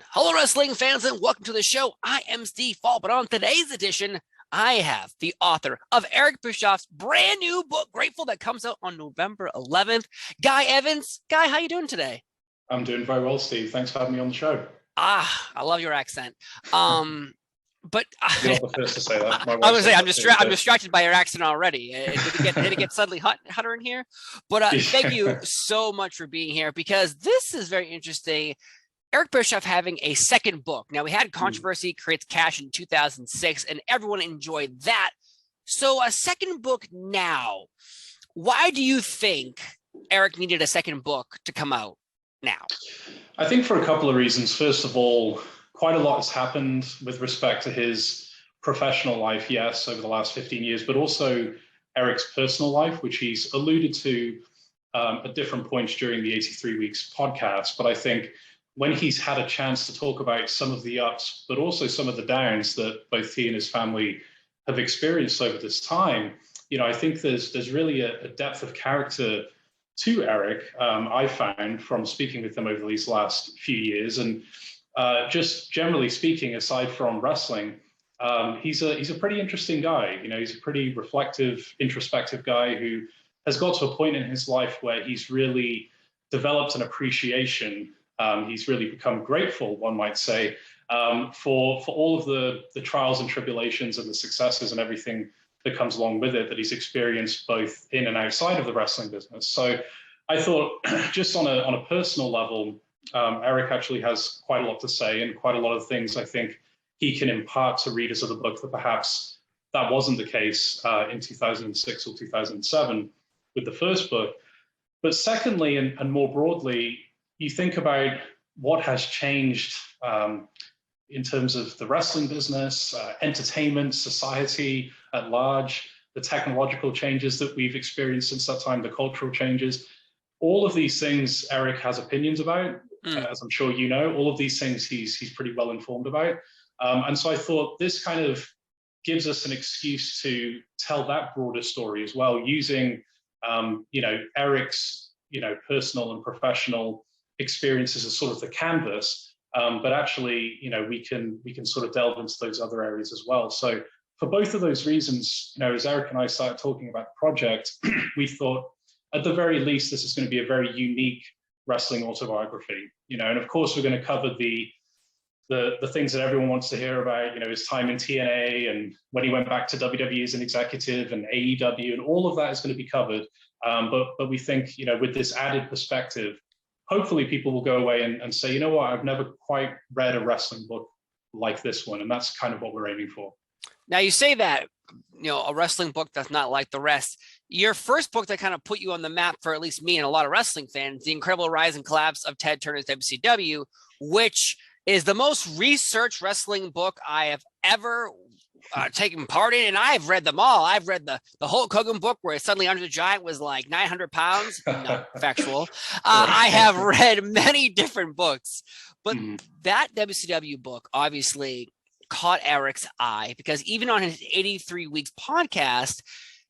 Hello, wrestling fans, and welcome to the show. I am Steve Fall, but on today's edition, I have the author of Eric Bischoff's brand new book, Grateful, that comes out on November 11th, Guy Evans. Guy, how you doing today? I'm doing very well, Steve. Thanks for having me on the show. I love your accent. But You're not the first to say that. I was saying I'm distracted by your accent already. Did it get suddenly hotter in here? But thank you so much for being here, because this is very interesting. Eric Bischoff having a second book. Now, we had Controversy Creates Cash in 2006, and everyone enjoyed that. So a second book now. Why do you think Eric needed a second book to come out now? I think for a couple of reasons. First of all, quite a lot has happened with respect to his professional life, yes, over the last 15 years, but also Eric's personal life, which he's alluded to at different points during the 83 Weeks podcast. But I think when he's had a chance to talk about some of the ups, but also some of the downs that both he and his family have experienced over this time, I think there's really a depth of character to Eric, I found from speaking with him over these last few years. And just generally speaking, aside from wrestling, he's a pretty interesting guy. He's a pretty reflective, introspective guy who has got to a point in his life where he's really developed an appreciation. He's really become grateful, one might say, for all of the trials and tribulations and the successes and everything that comes along with it that he's experienced both in and outside of the wrestling business. So I thought, just on a personal level, Eric actually has quite a lot to say, and quite a lot of things I think he can impart to readers of the book that perhaps that wasn't the case in 2006 or 2007 with the first book. But secondly, and more broadly, you think about what has changed in terms of the wrestling business, entertainment, society at large, the technological changes that we've experienced since that time, the cultural changes. All of these things Eric has opinions about, as I'm sure you know. All of these things he's pretty well informed about. And so I thought this kind of gives us an excuse to tell that broader story as well, using Eric's personal and professional experiences as sort of the canvas, but actually we can sort of delve into those other areas as well. So for both of those reasons, as Eric and I started talking about the project, we thought at the very least this is going to be a very unique wrestling autobiography. And of course we're going to cover the things that everyone wants to hear about, his time in TNA and when he went back to WWE as an executive and AEW, and all of that is going to be covered. But we think, with this added perspective, hopefully people will go away and say, you know what, I've never quite read a wrestling book like this one. And that's kind of what we're aiming for. Now, you say that, a wrestling book that's not like the rest. Your first book that kind of put you on the map for at least me and a lot of wrestling fans, The Incredible Rise and Collapse of Ted Turner's WCW, which is the most researched wrestling book I have ever taken part in, and I've read them all. I've read the Hulk Hogan book where suddenly Andre the Giant was like 900 pounds. Not factual. I have read many different books, but that WCW book obviously caught Eric's eye, because even on his 83 Weeks podcast,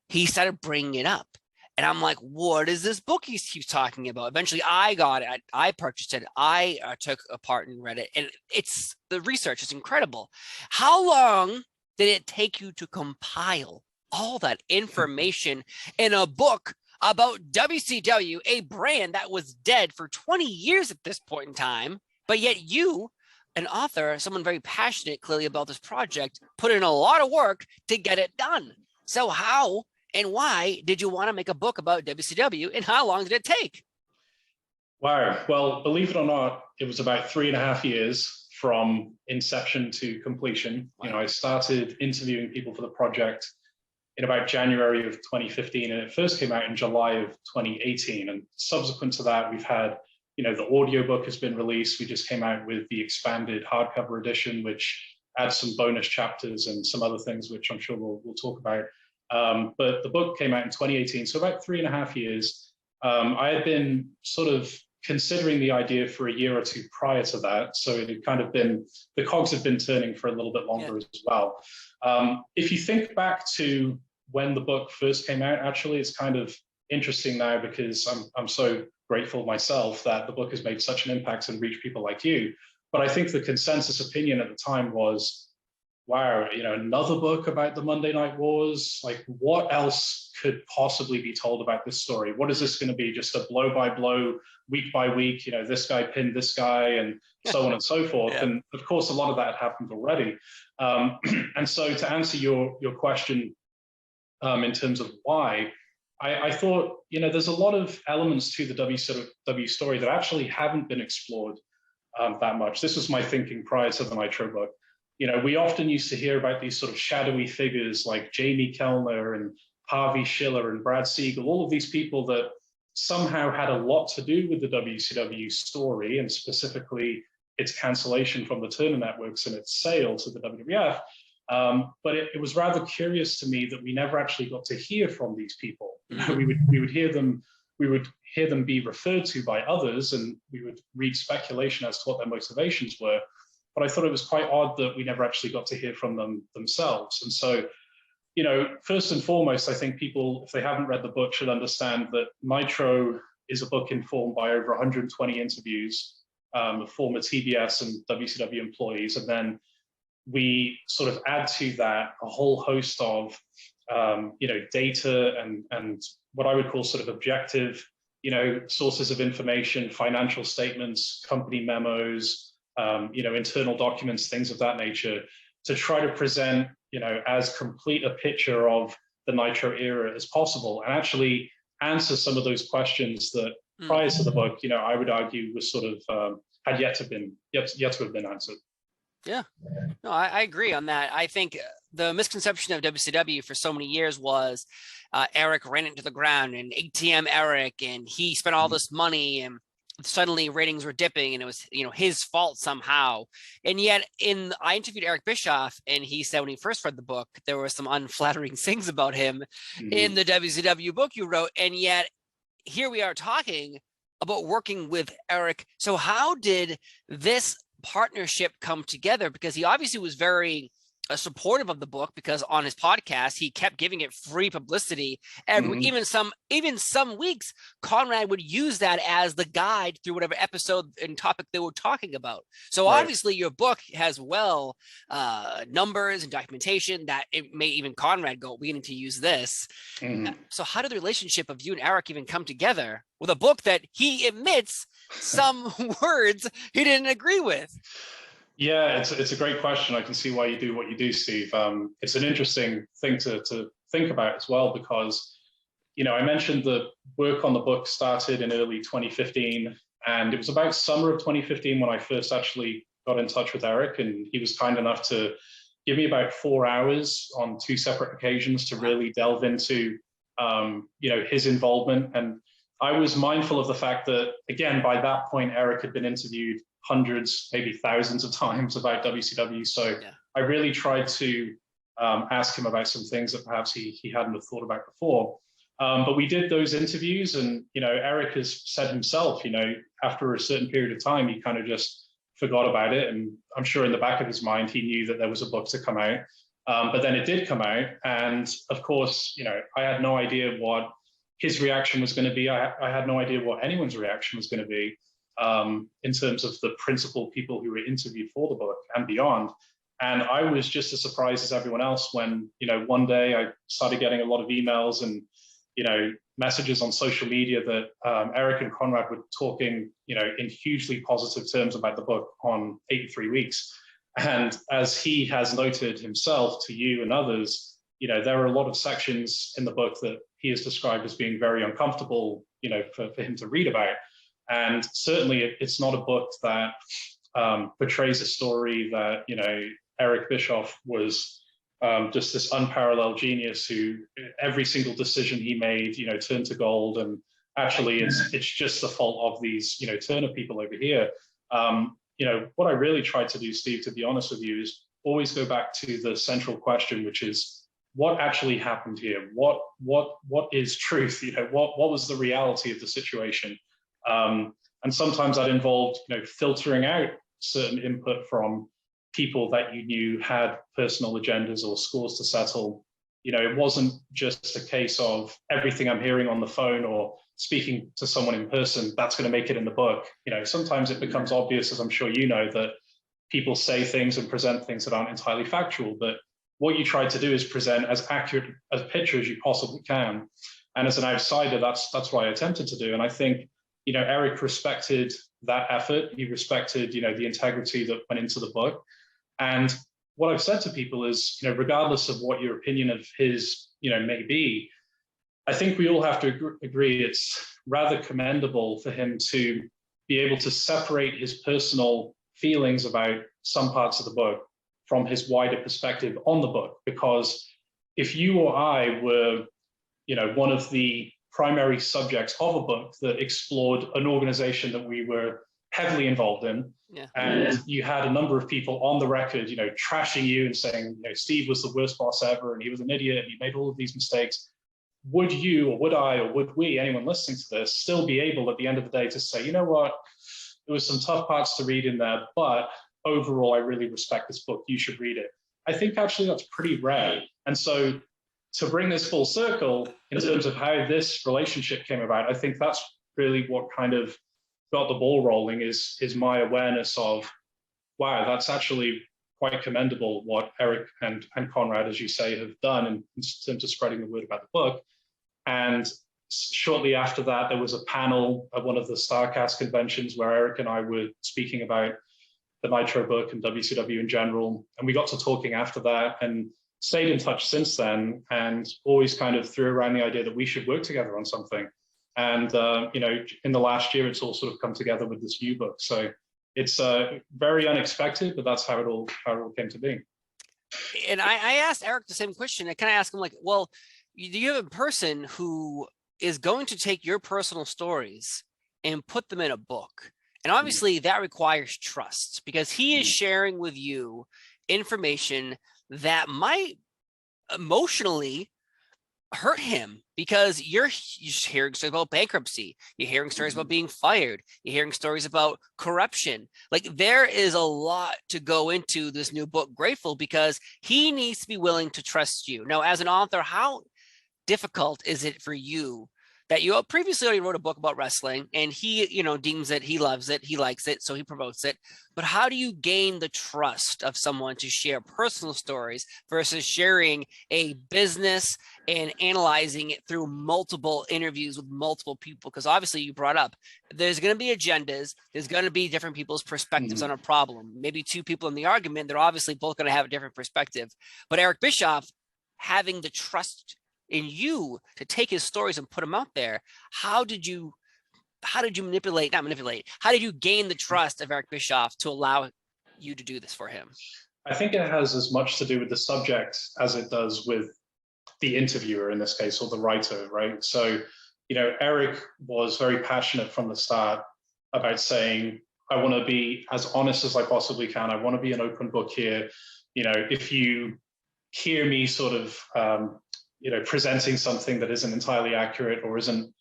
he started bringing it up. And I'm like, what is this book he keeps talking about? Eventually, I got it. I purchased it. I took a part and read it. And the research is incredible. How long did it take you to compile all that information in a book about WCW, a brand that was dead for 20 years at this point in time, but yet you, an author, someone very passionate clearly about this project, put in a lot of work to get it done? So how and why did you want to make a book about WCW, and how long did it take? Wow. Well, believe it or not, it was about 3.5 years from inception to completion. Wow. I started interviewing people for the project in about January of 2015, and it first came out in July of 2018. And subsequent to that, we've had, the audiobook has been released. We just came out with the expanded hardcover edition, which adds some bonus chapters and some other things, which I'm sure we'll talk about. But the book came out in 2018, so about 3.5 years. I had been sort of considering the idea for a year or two prior to that, so it had kind of been, the cogs had been turning for a little bit longer as well. If you think back to when the book first came out, actually, it's kind of interesting now, because I'm so grateful myself that the book has made such an impact and reached people like you. But I think the consensus opinion at the time was, wow, another book about the Monday Night Wars. Like, what else could possibly be told about this story? What is this going to be? Just a blow by blow, week by week, this guy pinned this guy and so on and so forth. Yeah. And of course, a lot of that had happened already. And so to answer your question in terms of why, I thought, there's a lot of elements to the WCW story that actually haven't been explored that much. This was my thinking prior to the Nitro book. We often used to hear about these sort of shadowy figures like Jamie Kellner and Harvey Schiller and Brad Siegel, all of these people that somehow had a lot to do with the WCW story, and specifically its cancellation from the Turner Networks and its sale to the WWF. But it was rather curious to me that we never actually got to hear from these people. We would hear them be referred to by others, and we would read speculation as to what their motivations were. But I thought it was quite odd that we never actually got to hear from them themselves. And so, first and foremost, I think people, if they haven't read the book, should understand that Nitro is a book informed by over 120 interviews of former TBS and WCW employees. And then we sort of add to that a whole host of, data and what I would call sort of objective, sources of information, financial statements, company memos, internal documents, things of that nature, to try to present, as complete a picture of the Nitro era as possible, and actually answer some of those questions that prior to the book, I would argue was sort of had yet to have been answered. Yeah, no, I agree on that. I think the misconception of WCW for so many years was Eric ran into the ground and ATM Eric, and he spent all this money and suddenly ratings were dipping and it was, his fault somehow. And yet I interviewed Eric Bischoff, and he said when he first read the book, there were some unflattering things about him in the WCW book you wrote. And yet here we are talking about working with Eric. So how did this partnership come together? Because he obviously was very supportive of the book, because on his podcast he kept giving it free publicity, and even some weeks Conrad would use that as the guide through whatever episode and topic they were talking about. So obviously your book has numbers and documentation that it may even Conrad go, we need to use this. So how did the relationship of you and Eric even come together with a book that he admits some words he didn't agree with? Yeah, it's a great question. I can see why you do what you do, Steve. It's an interesting thing to think about as well, because, I mentioned the work on the book started in early 2015, and it was about summer of 2015 when I first actually got in touch with Eric, and he was kind enough to give me about 4 hours on 2 separate occasions to really delve into, his involvement. And I was mindful of the fact that, again, by that point, Eric had been interviewed hundreds, maybe thousands of times about WCW. So I really tried to ask him about some things that perhaps he hadn't have thought about before. But we did those interviews, and, Eric has said himself, after a certain period of time, he kind of just forgot about it. And I'm sure in the back of his mind, he knew that there was a book to come out. But then it did come out. And of course, I had no idea what his reaction was going to be. I had no idea what anyone's reaction was going to be. In terms of the principal people who were interviewed for the book and beyond. And I was just as surprised as everyone else when, one day I started getting a lot of emails and, messages on social media that Eric and Conrad were talking, in hugely positive terms about the book on 83 Weeks. And as he has noted himself to you and others, there are a lot of sections in the book that he has described as being very uncomfortable, for him to read about. And certainly it's not a book that portrays a story that, Eric Bischoff was just this unparalleled genius who every single decision he made, turned to gold. And actually it's just the fault of these, Turner people over here. What I really tried to do, Steve, to be honest with you, is always go back to the central question, which is what actually happened here? What is truth? What was the reality of the situation? And sometimes that involved, filtering out certain input from people that you knew had personal agendas or scores to settle. It wasn't just a case of everything I'm hearing on the phone or speaking to someone in person, that's going to make it in the book. Sometimes it becomes obvious, as I'm sure you know, that people say things and present things that aren't entirely factual, but what you try to do is present as accurate a picture as you possibly can. And as an outsider, that's what I attempted to do. And I think, Eric respected that effort. He respected, the integrity that went into the book. And what I've said to people is, regardless of what your opinion of his, may be, I think we all have to agree it's rather commendable for him to be able to separate his personal feelings about some parts of the book from his wider perspective on the book. Because if you or I were, one of the primary subjects of a book that explored an organization that we were heavily involved in, and you had a number of people on the record, trashing you and saying, Steve was the worst boss ever, and he was an idiot, and he made all of these mistakes, would you, or would I, or would we, anyone listening to this, still be able at the end of the day to say, you know what, there was some tough parts to read in there, but overall, I really respect this book, you should read it? I think actually that's pretty rare. And so to bring this full circle in terms of how this relationship came about, I think that's really what kind of got the ball rolling, is my awareness of, wow, that's actually quite commendable what Eric and Conrad, as you say, have done in terms of spreading the word about the book. And shortly after that, there was a panel at one of the StarCast conventions where Eric and I were speaking about the Nitro book and WCW in general. And we got to talking after that and stayed in touch since then, and always kind of threw around the idea that we should work together on something. And, in the last year, it's all sort of come together with this new book. So it's very unexpected, but that's how it all came to be. And I asked Eric the same question. I kind of asked him, like, well, you have a person who is going to take your personal stories and put them in a book. And obviously that requires trust, because he is sharing with you information that might emotionally hurt him, because you're hearing stories about bankruptcy, you're hearing stories about being fired, you're hearing stories about corruption. Like, there is a lot to go into this new book, Grateful, because he needs to be willing to trust you. Now, as an author, how difficult is it for you that you previously already wrote a book about wrestling, and he, deems it, he loves it, he likes it, so he promotes it. But how do you gain the trust of someone to share personal stories versus sharing a business and analyzing it through multiple interviews with multiple people? Because obviously you brought up, there's going to be agendas, there's going to be different people's perspectives on a problem. Maybe two people in the argument, they're obviously both going to have a different perspective. But Eric Bischoff, having the trust in you to take his stories and put them out there, how did you how did you gain the trust of Eric Bischoff to allow you to do this for him? I think it has as much to do with the subject as it does with the interviewer in this case, or the writer, right? So, Eric was very passionate from the start about saying, I want to be as honest as I possibly can. I want to be an open book here. If you hear me sort of presenting something that isn't entirely accurate or isn't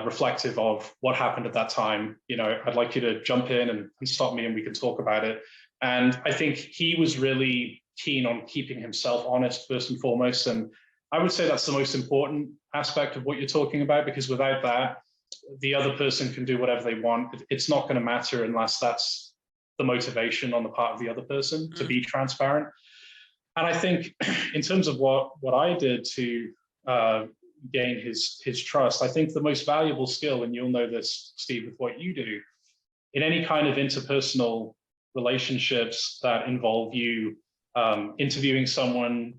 reflective of what happened at that time, I'd like you to jump in and stop me, and we can talk about it. And I think he was really keen on keeping himself honest first and foremost. And I would say that's the most important aspect of what you're talking about, because without that, the other person can do whatever they want. It's not going to matter unless that's the motivation on the part of the other person to be transparent. And I think in terms of what I did to gain his trust, I think the most valuable skill, and you'll know this, Steve, with what you do, in any kind of interpersonal relationships that involve you interviewing someone,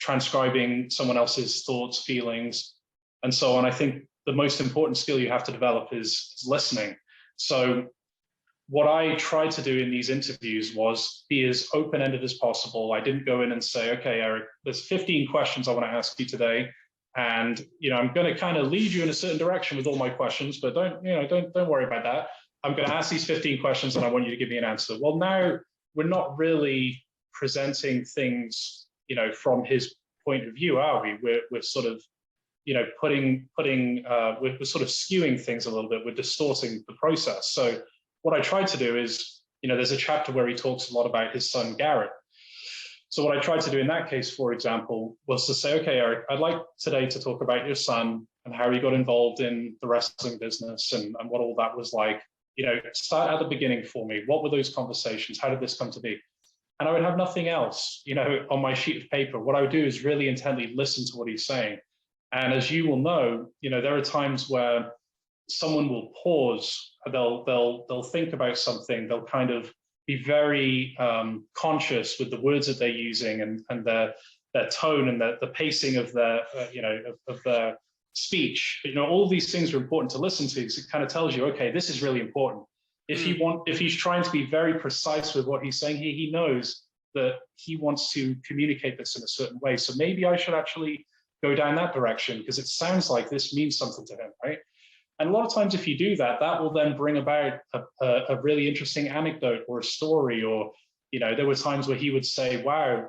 transcribing someone else's thoughts, feelings, and so on, I think the most important skill you have to develop is listening. So what I tried to do in these interviews was be as open-ended as possible. I didn't go in and say, okay, Eric, there's 15 questions I want to ask you today, and I'm going to kind of lead you in a certain direction with all my questions, but don't worry about that. I'm going to ask these 15 questions and I want you to give me an answer. Well, now we're not really presenting things, from his point of view, are we? We're sort of, we're sort of skewing things a little bit. We're distorting the process. So what I tried to do is, there's a chapter where he talks a lot about his son, Garrett. So what I tried to do in that case, for example, was to say, okay, Eric, I'd like today to talk about your son and how he got involved in the wrestling business and what all that was like. start at the beginning for me. What were those conversations? How did this come to be? And I would have nothing else, on my sheet of paper. What I would do is really intently listen to what he's saying. And as you will know, there are times where someone will pause, they'll think about something, they'll kind of be very conscious with the words that they're using and their tone and the pacing of their of their speech. All of these things are important to listen to, because it kind of tells you, okay, this is really important. If he's trying to be very precise with what he's saying, he knows that he wants to communicate this in a certain way. So maybe I should actually go down that direction, because it sounds like this means something to him, right? And a lot of times if you do that, that will then bring about a really interesting anecdote or a story. Or, there were times where he would say, wow,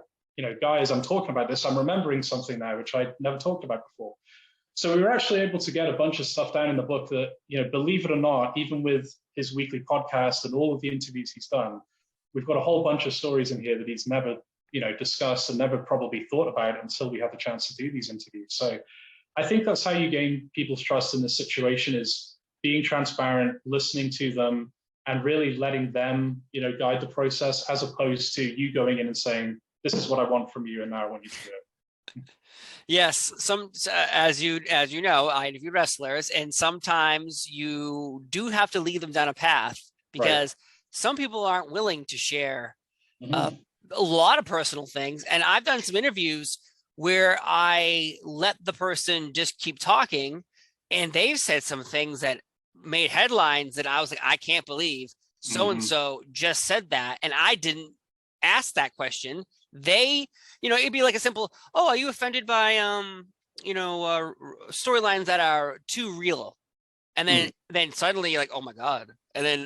guys, I'm talking about this, I'm remembering something now, which I'd never talked about before. So we were actually able to get a bunch of stuff down in the book that, believe it or not, even with his weekly podcast and all of the interviews he's done, we've got a whole bunch of stories in here that he's never, discussed and never probably thought about until we had the chance to do these interviews. So I think that's how you gain people's trust in this situation, is being transparent, listening to them, and really letting them, guide the process, as opposed to you going in and saying, this is what I want from you, and now I want you to do it. Yes, as you know, I interview wrestlers, and sometimes you do have to lead them down a path, because some people aren't willing to share a lot of personal things. And I've done some interviews where I let the person just keep talking, and they've said some things that made headlines that I was like, I can't believe so-and-so just said that, and I didn't ask that question. They, it'd be like a simple, oh, are you offended by, storylines that are too real? And then suddenly you're like, oh my God. And then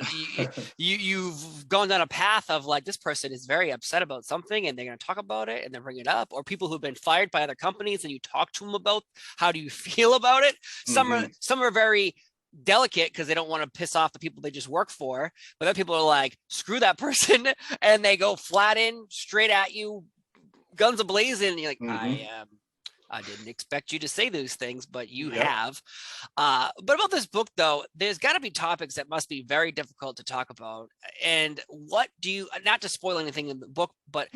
you've gone down a path of like, this person is very upset about something, and they're going to talk about it and then bring it up. Or people who've been fired by other companies, and you talk to them about how do you feel about it. Some are very delicate because they don't want to piss off the people they just work for, but other people are like, screw that person, and they go flat in straight at you, guns a-blazing, and you're like, I didn't expect you to say those things, but you have. But about this book, though, there's got to be topics that must be very difficult to talk about. And what do you, not to spoil anything in the book, but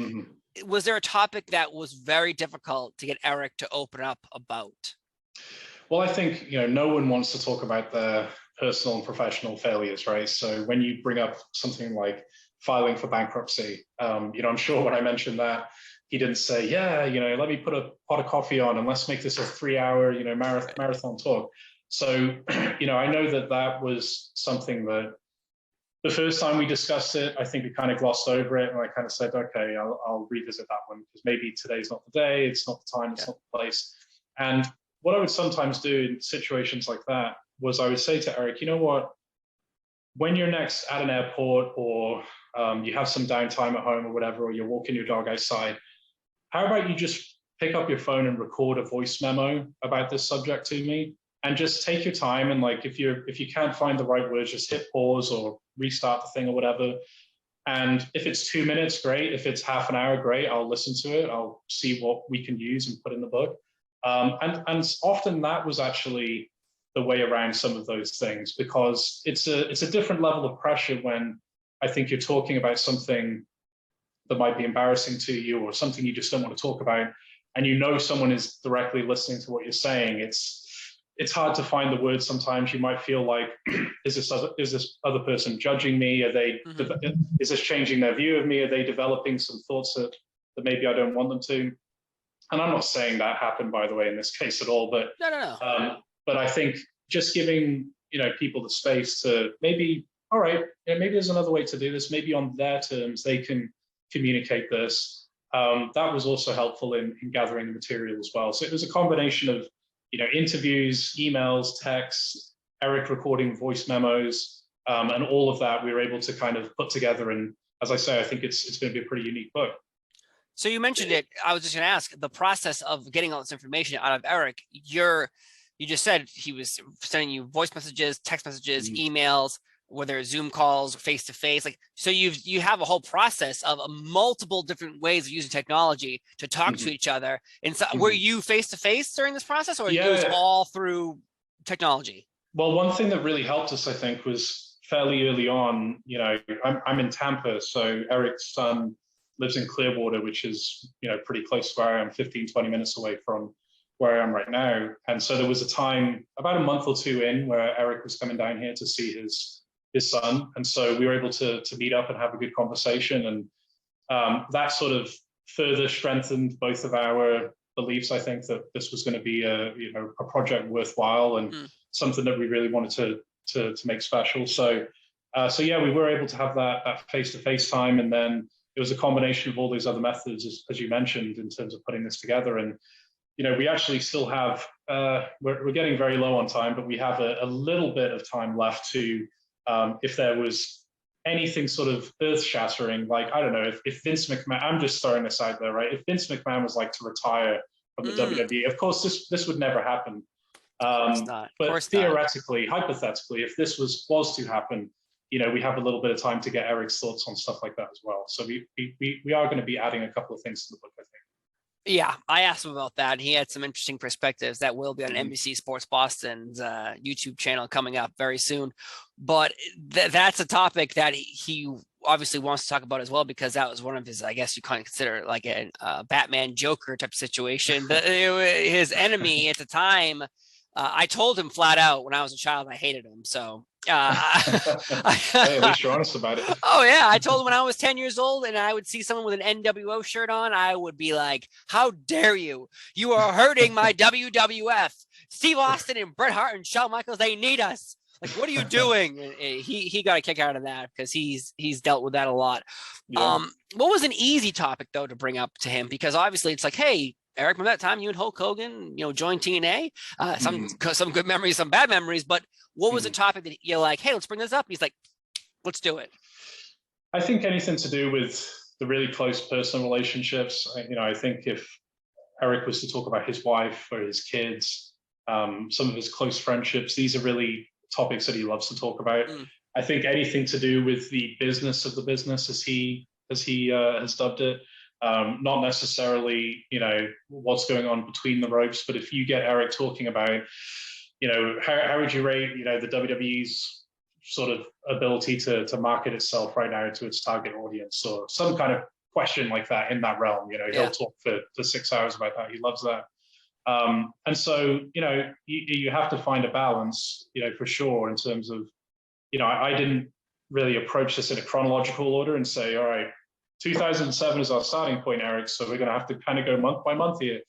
was there a topic that was very difficult to get Eric to open up about? Well, I think, no one wants to talk about their personal and professional failures, right? So when you bring up something like filing for bankruptcy, I'm sure when I mentioned that, he didn't say, yeah, let me put a pot of coffee on and let's make this a 3-hour, marathon talk. So, I know that was something that the first time we discussed it, I think we kind of glossed over it, and I kind of said, okay, I'll revisit that one, because maybe today's not the day, it's not the time, it's not the place. And what I would sometimes do in situations like that was I would say to Eric, you know what, when you're next at an airport, or you have some downtime at home or whatever, or you're walking your dog outside, how about you just pick up your phone and record a voice memo about this subject to me, and just take your time. And like, if you can't find the right words, just hit pause or restart the thing or whatever. And if it's 2 minutes, great. If it's half an hour, great. I'll listen to it. I'll see what we can use and put in the book. And often that was actually the way around some of those things, because it's a different level of pressure when I think you're talking about something that might be embarrassing to you, or something you just don't want to talk about, and someone is directly listening to what you're saying. It's hard to find the words sometimes. You might feel like, is this other person judging me? Are they is this changing their view of me? Are they developing some thoughts that maybe I don't want them to? And I'm not saying that happened, by the way, in this case at all, but No. But I think just giving people the space to maybe, all right, maybe there's another way to do this. Maybe on their terms they can communicate this. That was also helpful in gathering the material as well. So it was a combination of interviews, emails, texts, Eric recording voice memos, and all of that we were able to kind of put together. And as I say, I think it's going to be a pretty unique book. So you mentioned it. I was just going to ask, the process of getting all this information out of Eric. You just said he was sending you voice messages, text messages, emails, whether Zoom calls, face to face. Like, so you have a whole process of multiple different ways of using technology to talk to each other. And so, were you face to face during this process, or it was all through technology? Well, one thing that really helped us, I think, was fairly early on, I'm in Tampa, so Eric's son lives in Clearwater, which is, pretty close to where I am, 15, 20 minutes away from where I am right now. And so there was a time about a month or two in where Eric was coming down here to see his son. And so we were able to meet up and have a good conversation. And that sort of further strengthened both of our beliefs. I think that this was going to be a project worthwhile and something that we really wanted to make special. So yeah, we were able to have that face-to-face time. And then it was a combination of all these other methods, as you mentioned, in terms of putting this together. And we actually still have, we're getting very low on time, but we have a little bit of time left to, if there was anything sort of earth-shattering, like, I don't know, if Vince McMahon, I'm just throwing this out there, right? If Vince McMahon was like to retire from the WWE, of course, this would never happen. But theoretically, hypothetically, if this was to happen, we have a little bit of time to get Eric's thoughts on stuff like that as well. So we are going to be adding a couple of things to the book, I think. Yeah, I asked him about that. He had some interesting perspectives that will be on NBC Sports Boston's YouTube channel coming up very soon. But that's a topic that he obviously wants to talk about as well, because that was one of his, I guess you kind of consider like a Batman Joker type of situation. His enemy at the time, I told him flat out when I was a child, I hated him. So hey, at least you're honest about it. Oh yeah, I told him when I was 10 years old and I would see someone with an NWO shirt on, I would be like, how dare you? You are hurting my WWF. Steve Austin and Bret Hart and Shawn Michaels, they need us. Like, what are you doing? He got a kick out of that because he's dealt with that a lot. Yeah. What was an easy topic though to bring up to him? Because obviously it's like, hey, Eric, remember that time you and Hulk Hogan, joined TNA? Some good memories, some bad memories. But what was a topic that you're like, hey, let's bring this up? He's like, let's do it. I think anything to do with the really close personal relationships. I think if Eric was to talk about his wife or his kids, some of his close friendships, these are really topics that he loves to talk about. I think anything to do with the business of the business, as he has dubbed it. Not necessarily, what's going on between the ropes, but if you get Eric talking about, how would you rate, the WWE's sort of ability to market itself right now to its target audience, or some kind of question like that in that realm, he'll talk for 6 hours about that. He loves that. And so, you have to find a balance, for sure, in terms of, I didn't really approach this in a chronological order and say, all right, 2007 is our starting point, Eric, so we're going to have to kind of go month by month here.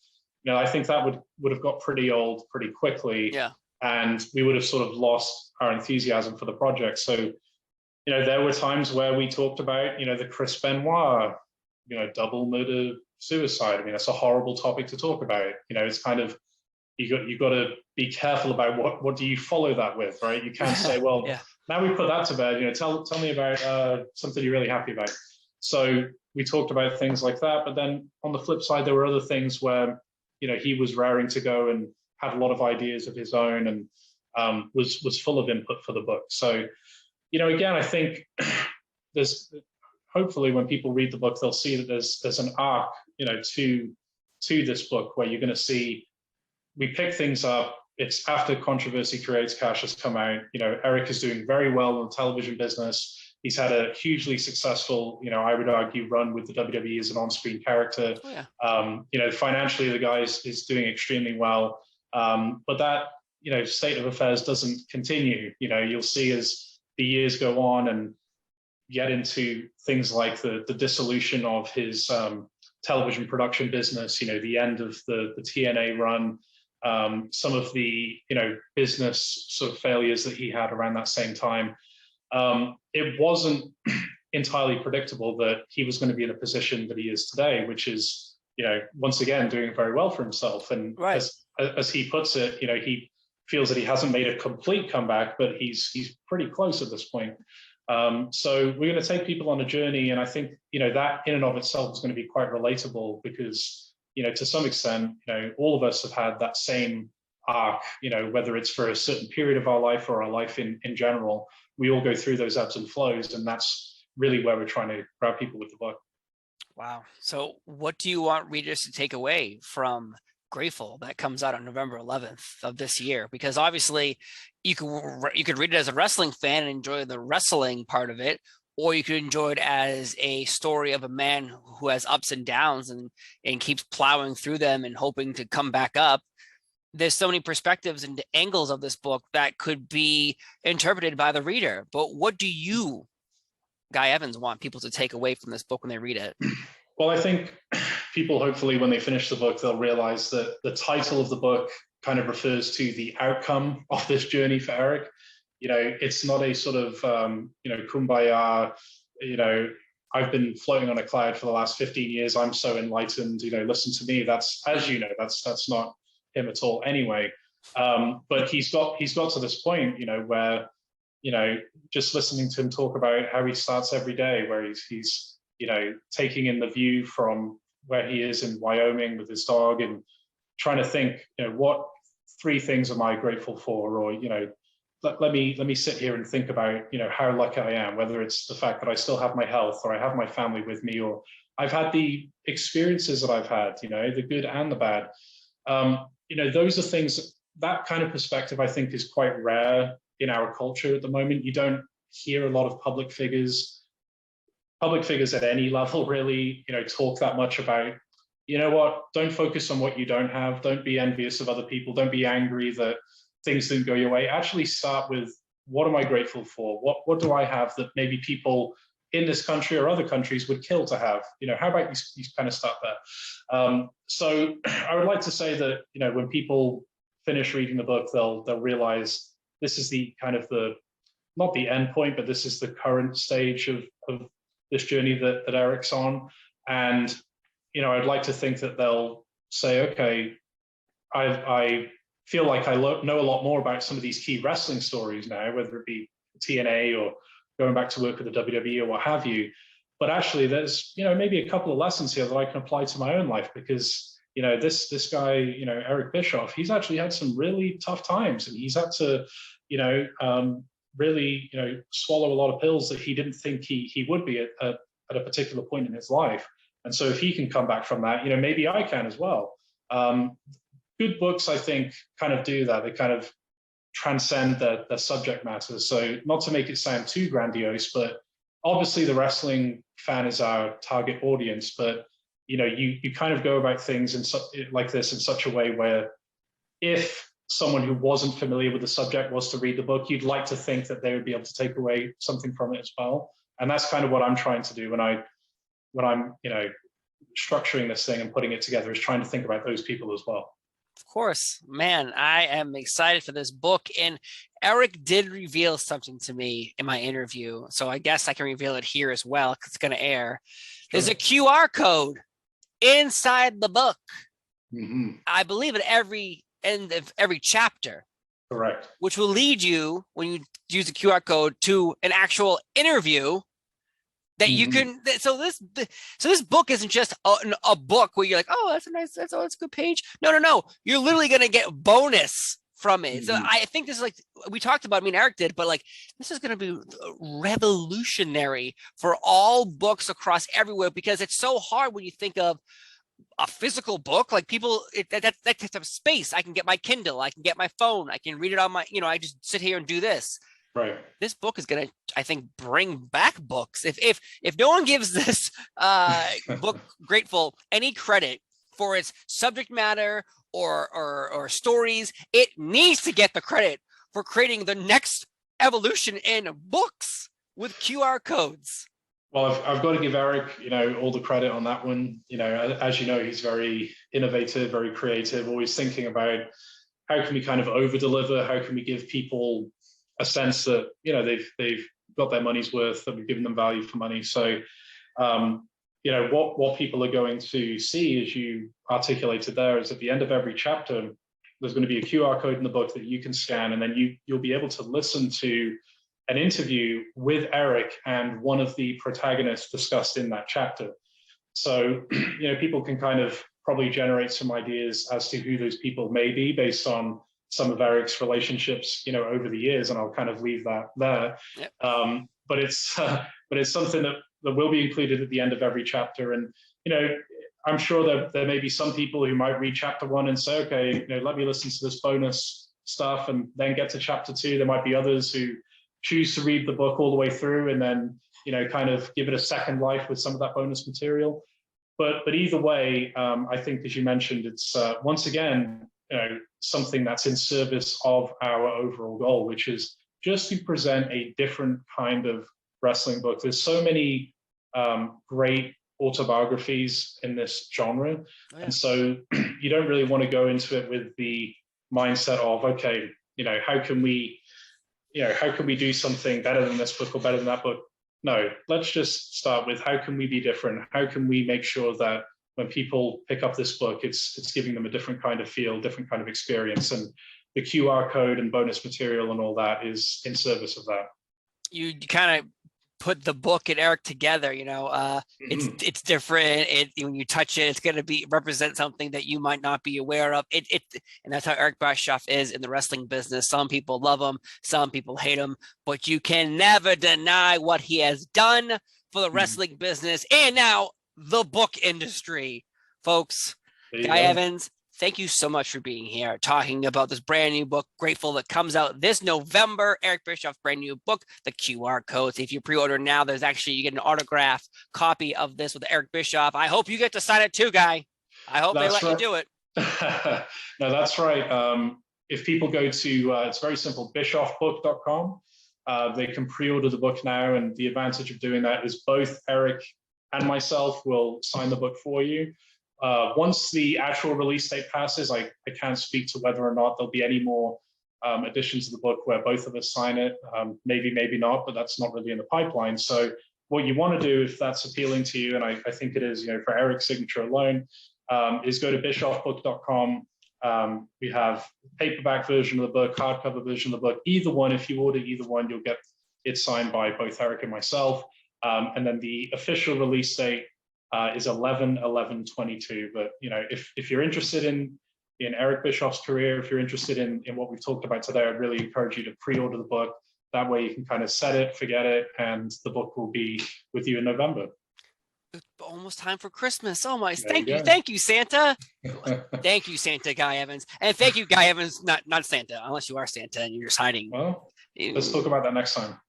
I think that would have got pretty old pretty quickly. Yeah. And we would have sort of lost our enthusiasm for the project. So, there were times where we talked about, the Chris Benoit, double murder suicide. I mean, that's a horrible topic to talk about. It's kind of, you got to be careful about what do you follow that with, right? You can't say, well, now we put that to bed, tell me about something you're really happy about. So we talked about things like that, but then on the flip side, there were other things where, he was raring to go and had a lot of ideas of his own and was full of input for the book. So, again, I think there's, hopefully when people read the book, they'll see that there's an arc, to this book where you're going to see, we pick things up. It's after Controversy Creates Cash has come out. Eric is doing very well in the television business. He's had a hugely successful, I would argue, run with the WWE as an on-screen character. Oh, yeah. Financially, the guy is doing extremely well. But that, state of affairs doesn't continue. You'll see as the years go on and get into things like the dissolution of his television production business, the end of the TNA run, some of the, business sort of failures that he had around that same time. It wasn't entirely predictable that he was going to be in a position that he is today, which is, once again, doing very well for himself. And right. as he puts it, he feels that he hasn't made a complete comeback, but he's pretty close at this point. So we're going to take people on a journey. And I think, that in and of itself is going to be quite relatable because, to some extent, all of us have had that same arc, whether it's for a certain period of our life or our life in general. We all go through those ebbs and flows, and that's really where we're trying to grab people with the book. Wow. So what do you want readers to take away from Grateful that comes out on November 11th of this year, because obviously you could read it as a wrestling fan and enjoy the wrestling part of it, or you could enjoy it as a story of a man who has ups and downs and keeps plowing through them and hoping to come back up. There's so many perspectives and angles of this book that could be interpreted by the reader. But what do you, Guy Evans, want people to take away from this book when they read it? Well, I think people, hopefully, when they finish the book, they'll realize that the title of the book kind of refers to the outcome of this journey for Eric. It's not a sort of, kumbaya, I've been floating on a cloud for the last 15 years. I'm so enlightened, listen to me. That's, as you know, that's not him at all anyway. But he's got to this point, where, just listening to him talk about how he starts every day, where he's taking in the view from where he is in Wyoming with his dog and trying to think, what 3 things am I grateful for? Or, let me sit here and think about, how lucky I am, whether it's the fact that I still have my health, or I have my family with me, or I've had the experiences that I've had, the good and the bad. Those are things, that kind of perspective, I think, is quite rare in our culture at the moment. You don't hear a lot of public figures at any level really, talk that much about, don't focus on what you don't have. Don't be envious of other people. Don't be angry that things didn't go your way. Actually start with, what am I grateful for? What do I have that maybe people in this country or other countries would kill to have? How about you kind of start there? So I would like to say that, when people finish reading the book, they'll realize this is the kind of not the end point, but this is the current stage of this journey that Eric's on. And, I'd like to think that they'll say, okay, I feel like I know a lot more about some of these key wrestling stories now, whether it be TNA or going back to work with the WWE or what have you. But actually there's, maybe a couple of lessons here that I can apply to my own life, because, this guy, Eric Bischoff, he's actually had some really tough times, and he's had to, really, swallow a lot of pills that he didn't think he would be at a particular point in his life. And so if he can come back from that, maybe I can as well. Good books, I think, kind of do that. They kind of transcend their subject matter. So not to make it sound too grandiose, but obviously the wrestling fan is our target audience, but you kind of go about things like this in such a way where, if someone who wasn't familiar with the subject was to read the book, you'd like to think that they would be able to take away something from it as well. And that's kind of what I'm trying to do when I'm structuring this thing and putting it together, is trying to think about those people as well. Of course, man, I am excited for this book. And Eric did reveal something to me in my interview, so I guess I can reveal it here as well, because it's going to air. There's a QR code inside the book. Mm-hmm. I believe at every end of every chapter. Correct. Which will lead you, when you use the QR code, to an actual interview that you can. So this book isn't just a book where you're like, oh, that's a good page. No. You're literally going to get bonus from it. So I think this is, like we talked about, Eric did, but like, this is going to be revolutionary for all books across everywhere, because it's so hard when you think of a physical book. Like, people, that takes up space. I can get my Kindle, I can get my phone, I can read it on my, I just sit here and do this. Right. This book is going to, I think, bring back books. If no one gives this book, Grateful, any credit for its subject matter or stories, it needs to get the credit for creating the next evolution in books with QR codes. Well, I've got to give Eric, all the credit on that one. As you know, he's very innovative, very creative, always thinking about how can we kind of over deliver, how can we give people a sense that they've got their money's worth, that we've given them value for money. So what people are going to see, as you articulated there, is at the end of every chapter there's going to be a QR code in the book that you can scan, and then you'll be able to listen to an interview with Eric and one of the protagonists discussed in that chapter. So people can kind of probably generate some ideas as to who those people may be based on some of Eric's relationships, over the years, and I'll kind of leave that there. Yep. But it's something that will be included at the end of every chapter. And I'm sure there may be some people who might read chapter 1 and say, okay, let me listen to this bonus stuff and then get to chapter 2. There might be others who choose to read the book all the way through and then, kind of give it a second life with some of that bonus material. But either way, I think, as you mentioned, it's once again, something that's in service of our overall goal, which is just to present a different kind of wrestling book. There's so many great autobiographies in this genre. Oh, yeah. And so you don't really want to go into it with the mindset of, okay, how can we do something better than this book or better than that book? No, let's just start with how can we be different? How can we make sure that when people pick up this book, it's giving them a different kind of feel, different kind of experience, and the QR code and bonus material and all that is in service of that. You kind of put the book and Eric together, it's different. When you touch it, it's going to represent something that you might not be aware of. And that's how Eric Bischoff is in the wrestling business. Some people love him, some people hate him, but you can never deny what he has done for the wrestling business and now the book industry, folks. Guy Evans, thank you so much for being here, talking about this brand new book, Grateful, that comes out this November. Eric Bischoff's brand new book, The QR Codes. If you pre-order now, you get an autographed copy of this with Eric Bischoff. I hope you get to sign it too, Guy. I hope they let you do it. No, that's right. If people go to, it's very simple, bischoffbook.com. They can pre-order the book now, and the advantage of doing that is both Eric and myself will sign the book for you. Once the actual release date passes, I can't speak to whether or not there'll be any more editions of the book where both of us sign it. Maybe, maybe not, but that's not really in the pipeline. So what you want to do, if that's appealing to you, and I think it is, for Eric's signature alone, is go to bischoffbook.com. We have paperback version of the book, hardcover version of the book. Either one, if you order either one, you'll get it signed by both Eric and myself. And then the official release date is 11/11/22. But if you're interested in Eric Bischoff's career, if you're interested in what we've talked about today, I'd really encourage you to pre-order the book. That way you can kind of set it, forget it, and the book will be with you in November. It's almost time for Christmas. Oh my! Thank you, Santa. Thank you, Santa, Guy Evans, and thank you, Guy Evans. Not Santa, unless you are Santa and you're just hiding. Well, let's talk about that next time.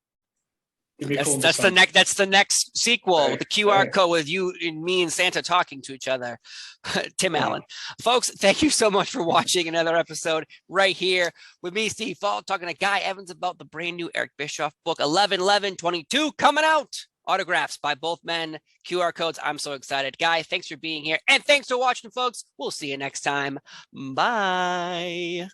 That's the next sequel, right, the QR code with you and me and Santa talking to each other. Tim Allen. Folks, thank you so much for watching another episode right here with me, Steve Fall, talking to Guy Evans about the brand new Eric Bischoff book, 11/11/22, coming out. Autographs by both men, QR codes. I'm so excited. Guy, thanks for being here. And thanks for watching, folks. We'll see you next time. Bye.